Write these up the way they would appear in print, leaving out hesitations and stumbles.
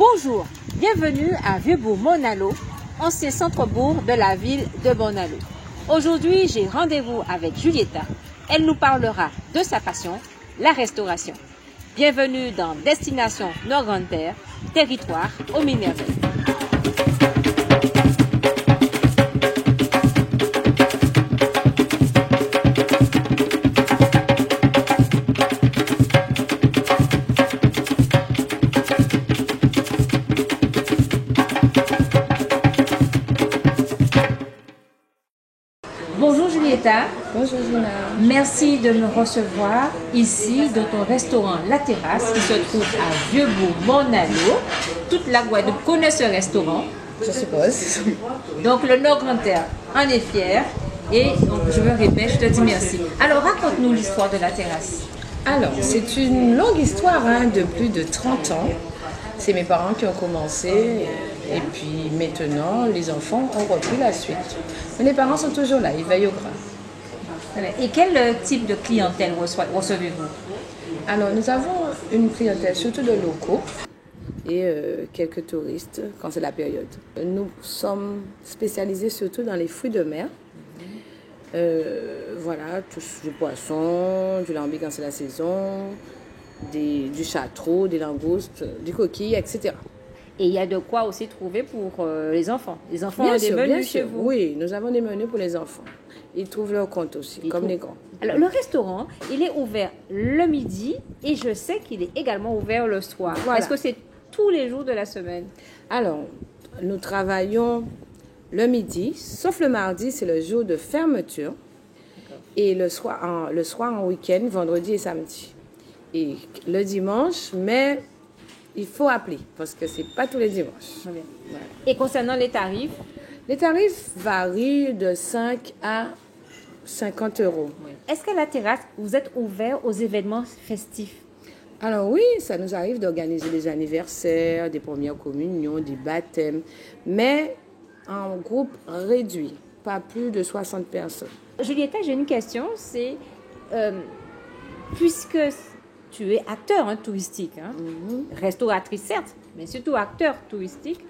Bonjour, bienvenue à Vieux-Bourg-Monalo, ancien centre-bourg de la ville de Monalo. Aujourd'hui, j'ai rendez-vous avec Julieta. Elle nous parlera de sa passion, la restauration. Bienvenue dans Destination Nord-Grande-Terre, territoire aux mille merveilles. Bonjour Julieta. Bonjour Gina. Merci de me recevoir ici dans ton restaurant La Terrasse qui se trouve à Vieux-Bourg-Monalo. Toute la Guadeloupe connaît ce restaurant. Je suppose. Donc le Nord-Grande-Terre en est fier et donc, je me répète, je te dis merci. Alors raconte-nous l'histoire de La Terrasse. Alors, c'est une longue histoire de plus de 30 ans. C'est mes parents qui ont commencé et puis maintenant les enfants ont repris la suite. Mais les parents sont toujours là, ils veillent au grain. Et quel type de clientèle recevez-vous? Alors, nous avons une clientèle surtout de locaux et quelques touristes quand c'est la période. Nous sommes spécialisés surtout dans les fruits de mer. Voilà, du poisson, du lambic quand c'est la saison, du chartreux, des langoustes, du coquille, etc. Et il y a de quoi aussi trouver pour les enfants. Les enfants Bien ont des sûr, menus bien chez sûr. vous. Oui, nous avons des menus pour les enfants. Ils trouvent leur compte aussi, comme les grands. Alors, le restaurant, il est ouvert le midi et je sais qu'il est également ouvert le soir. Voilà. Est-ce que c'est tous les jours de la semaine? Alors, nous travaillons le midi, sauf le mardi, c'est le jour de fermeture. Et le soir en week-end, vendredi et samedi. Et le dimanche, mais il faut appeler parce que c'est pas tous les dimanches. Très bien. Voilà. Et concernant les tarifs? Les tarifs varient de 5 à 50 euros. Est-ce qu'à La Terrasse, vous êtes ouvert aux événements festifs? Alors oui, ça nous arrive d'organiser des anniversaires, des premières communions, des baptêmes, mais en groupe réduit, pas plus de 60 personnes. Julieta, j'ai une question, c'est puisque tu es acteur touristique, restauratrice certes, mais surtout acteur touristique,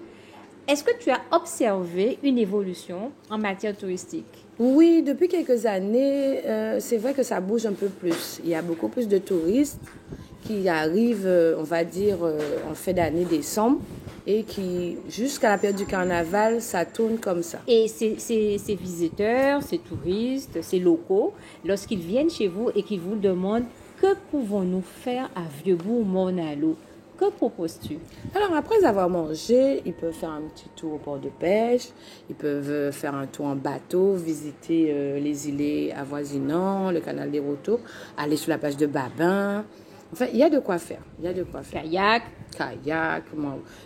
est-ce que tu as observé une évolution en matière touristique? Oui, depuis quelques années, c'est vrai que ça bouge un peu plus. Il y a beaucoup plus de touristes qui arrivent, on va dire, en fin d'année décembre et qui, jusqu'à la période du carnaval, ça tourne comme ça. Et ces visiteurs, ces touristes, ces locaux, lorsqu'ils viennent chez vous et qu'ils vous demandent que pouvons-nous faire à Vieux-Bourg-Monalo, que proposes-tu? Alors, après avoir mangé, ils peuvent faire un petit tour au port de pêche, ils peuvent faire un tour en bateau, visiter les îlets avoisinants, le canal des Rotos, aller sur la plage de Babin. Enfin, il y a de quoi faire. Il y a de quoi faire. Kayak,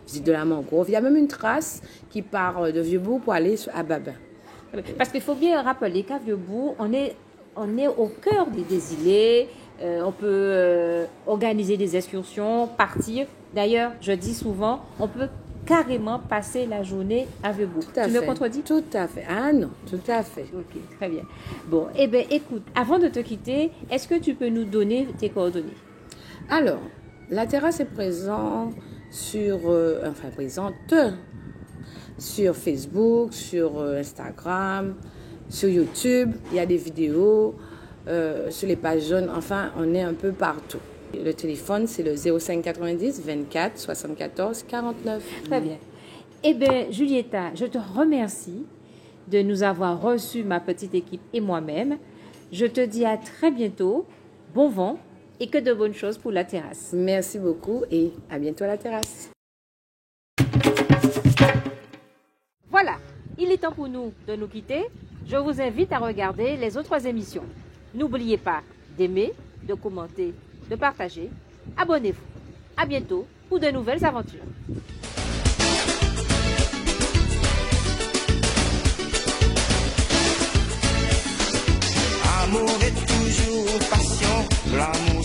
visite de la mangrove. Il y a même une trace qui part de Vieux-Bourg pour aller à Babin. Parce qu'il faut bien rappeler qu'à Vieux-Bourg, on est au cœur des îlets. On peut organiser des excursions, partir. D'ailleurs, je dis souvent, on peut carrément passer la journée à Vieux-Bourg. Tu me contredis? Tout à fait. Ah non, tout à fait. Ok, très bien. Bon, eh bien, écoute, avant de te quitter, est-ce que tu peux nous donner tes coordonnées? Alors, La Terrasse est présente sur Facebook, sur Instagram, sur YouTube. Il y a des vidéos sur les pages jaunes. Enfin, on est un peu partout. Le téléphone, c'est le 05 90 24 74 49. Très bien. Eh bien, Julieta, je te remercie de nous avoir reçus, ma petite équipe et moi-même. Je te dis à très bientôt. Bon vent. Et que de bonnes choses pour La Terrasse. Merci beaucoup et à bientôt à La Terrasse. Voilà, il est temps pour nous de nous quitter. Je vous invite à regarder les autres émissions. N'oubliez pas d'aimer, de commenter, de partager. Abonnez-vous. À bientôt pour de nouvelles aventures. Amour est toujours passion, l'amour